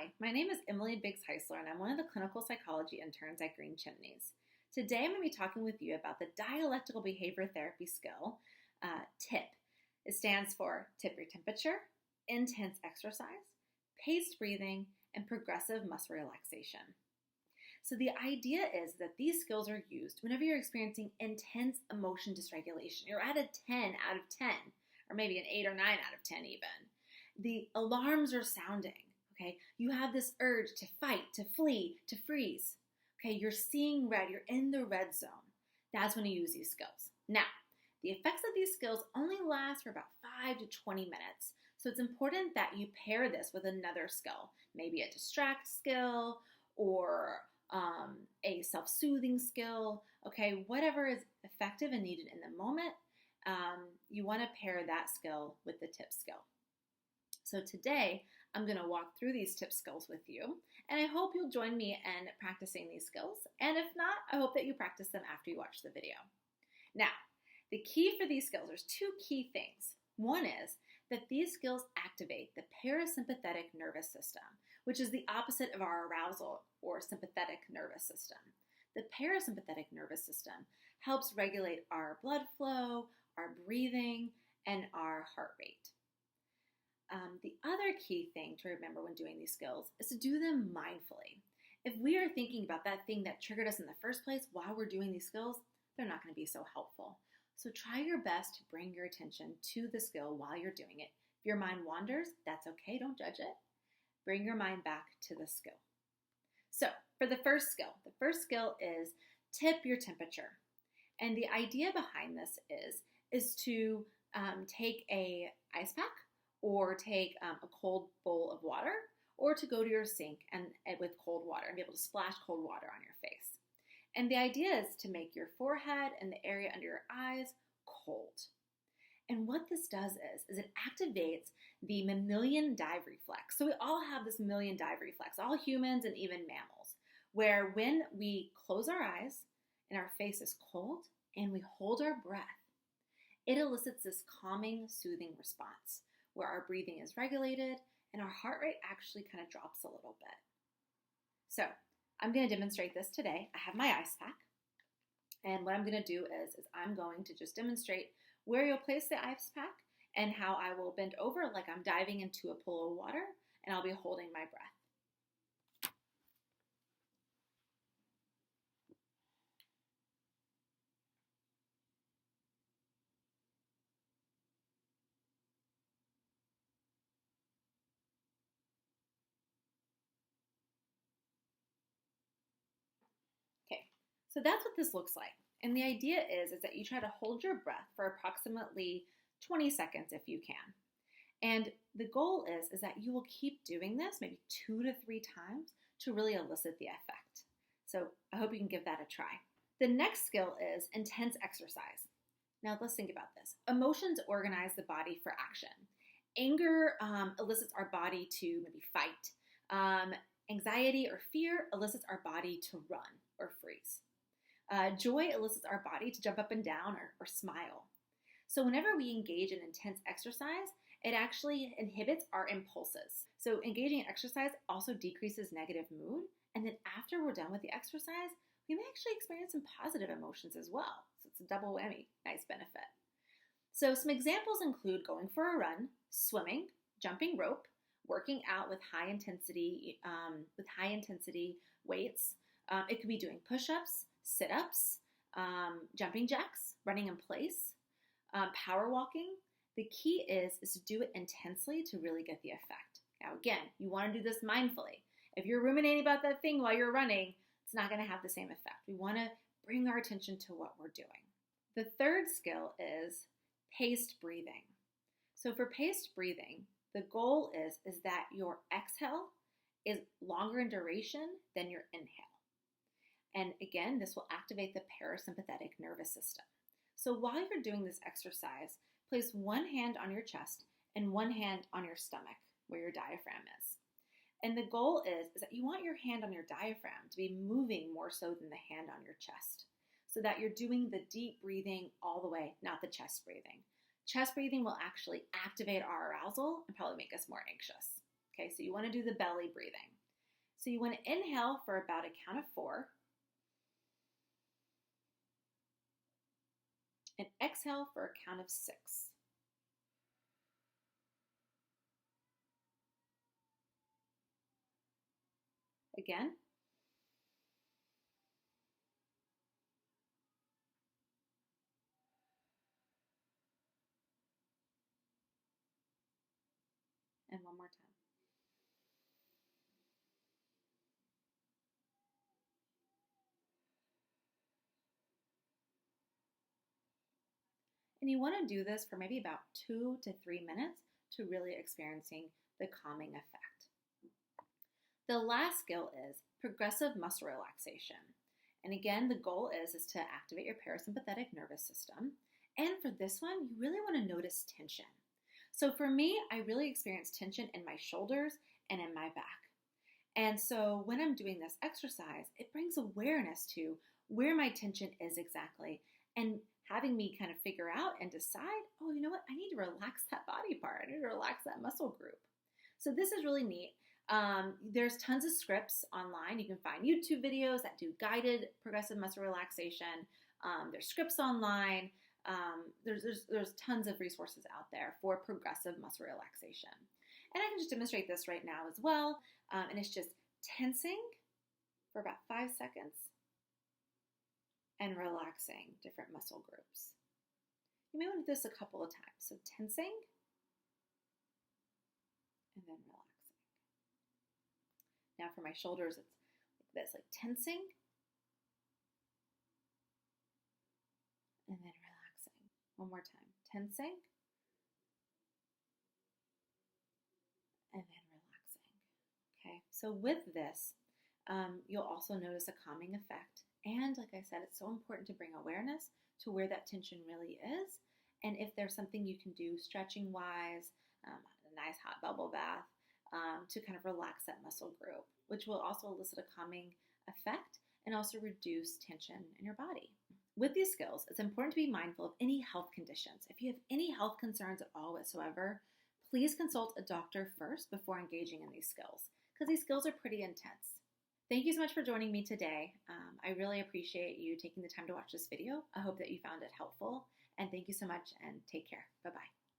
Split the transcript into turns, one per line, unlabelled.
Hi, my name is Emily Biggs-Heisler, and I'm one of the clinical psychology interns at Chimneys. Today, I'm going to be talking with you about the Dialectical Behavior Therapy skill, TIPP. It stands for tip your temperature, intense exercise, paced breathing, and progressive muscle relaxation. So the idea is that these skills are used whenever you're experiencing intense emotion dysregulation. You're at a 10 out of 10, or maybe an 8 or 9 out of 10 even. The alarms are sounding. Okay, you have this urge to fight, to flee, to freeze. Okay, you're seeing red, you're in the red zone. That's when you use these skills. Now, the effects of these skills only last for about 5 to 20 minutes. So it's important that you pair this with another skill, maybe a distract skill or a self-soothing skill. Okay, whatever is effective and needed in the moment, you want to pair that skill with the TIPP skill. So today, I'm going to walk through these TIPP skills with you, and I hope you'll join me in practicing these skills. And if not, I hope that you practice them after you watch the video. Now, the key for these skills, there's two key things. One is that these skills activate the parasympathetic nervous system, which is the opposite of our arousal or sympathetic nervous system. The parasympathetic nervous system helps regulate our blood flow, our breathing, and our heart rate. The other key thing to remember when doing these skills is to do them mindfully. If we are thinking about that thing that triggered us in the first place while we're doing these skills, they're not going to be so helpful. So try your best to bring your attention to the skill while you're doing it. If your mind wanders, that's okay, don't judge it. Bring your mind back to the skill. So for the first skill is tip your temperature. And the idea behind this is to take a ice pack or take a cold bowl of water, or to go to your sink and with cold water and be able to splash cold water on your face. And the idea is to make your forehead and the area under your eyes cold. And what this does is it activates the mammalian dive reflex. So we all have this mammalian dive reflex, all humans and even mammals, where when we close our eyes and our face is cold and we hold our breath, it elicits this calming, soothing response where our breathing is regulated and our heart rate actually kind of drops a little bit. So I'm going to demonstrate this today. I have my ice pack, and what I'm going to do is I'm going to just demonstrate where you'll place the ice pack and how I will bend over like I'm diving into a pool of water, and I'll be holding my breath. Okay, so that's what this looks like. And the idea is that you try to hold your breath for approximately 20 seconds if you can. And the goal is that you will keep doing this maybe 2 to 3 times to really elicit the effect. So I hope you can give that a try. The next skill is intense exercise. Now let's think about this. Emotions organize the body for action. Anger elicits our body to maybe fight. Anxiety or fear elicits our body to run or freeze. Joy elicits our body to jump up and down or smile. So whenever we engage in intense exercise, it actually inhibits our impulses. So engaging in exercise also decreases negative mood. And then after we're done with the exercise, we may actually experience some positive emotions as well. So it's a double whammy, nice benefit. So some examples include going for a run, swimming, jumping rope, working out with high intensity weights. It could be doing push-ups, sit-ups, jumping jacks, running in place, power walking. The key is to do it intensely to really get the effect. Now again, you want to do this mindfully. If you're ruminating about that thing while you're running, it's not going to have the same effect. We want to bring our attention to what we're doing. The third skill is paced breathing. So for paced breathing, the goal is that your exhale is longer in duration than your inhale. And again, this will activate the parasympathetic nervous system. So while you're doing this exercise, place one hand on your chest and one hand on your stomach where your diaphragm is. And the goal is that you want your hand on your diaphragm to be moving more so than the hand on your chest, so that you're doing the deep breathing all the way, not the chest breathing. Chest breathing will actually activate our arousal and probably make us more anxious. Okay, so you want to do the belly breathing. So you want to inhale for about a count of 4 and exhale for a count of 6. Again. And one more time. And you want to do this for maybe about 2 to 3 minutes to really experiencing the calming effect. The last skill is progressive muscle relaxation. And again, the goal is to activate your parasympathetic nervous system. And for this one, you really want to notice tension. So for me, I really experience tension in my shoulders and in my back. And so when I'm doing this exercise, it brings awareness to where my tension is exactly and having me kind of figure out and decide, oh, you know what? I need to relax that body part. I need to relax that muscle group. So this is really neat. There's tons of scripts online. You can find YouTube videos that do guided progressive muscle relaxation. There's scripts online. There's tons of resources out there for progressive muscle relaxation. And I can just demonstrate this right now as well. And it's just tensing for about 5 seconds and relaxing different muscle groups. You may want to do this a couple of times. So tensing and then relaxing. Now for my shoulders, it's like this, like tensing and then relaxing. One more time. Tensing and then relaxing. Okay, so with this, you'll also notice a calming effect. And like I said, it's so important to bring awareness to where that tension really is. And if there's something you can do stretching-wise, a nice hot bubble bath, to kind of relax that muscle group, which will also elicit a calming effect and also reduce tension in your body. With these skills, it's important to be mindful of any health conditions. If you have any health concerns at all whatsoever, please consult a doctor first before engaging in these skills, because these skills are pretty intense. Thank you so much for joining me today. I really appreciate you taking the time to watch this video. I hope that you found it helpful, and thank you so much, and take care. Bye-bye.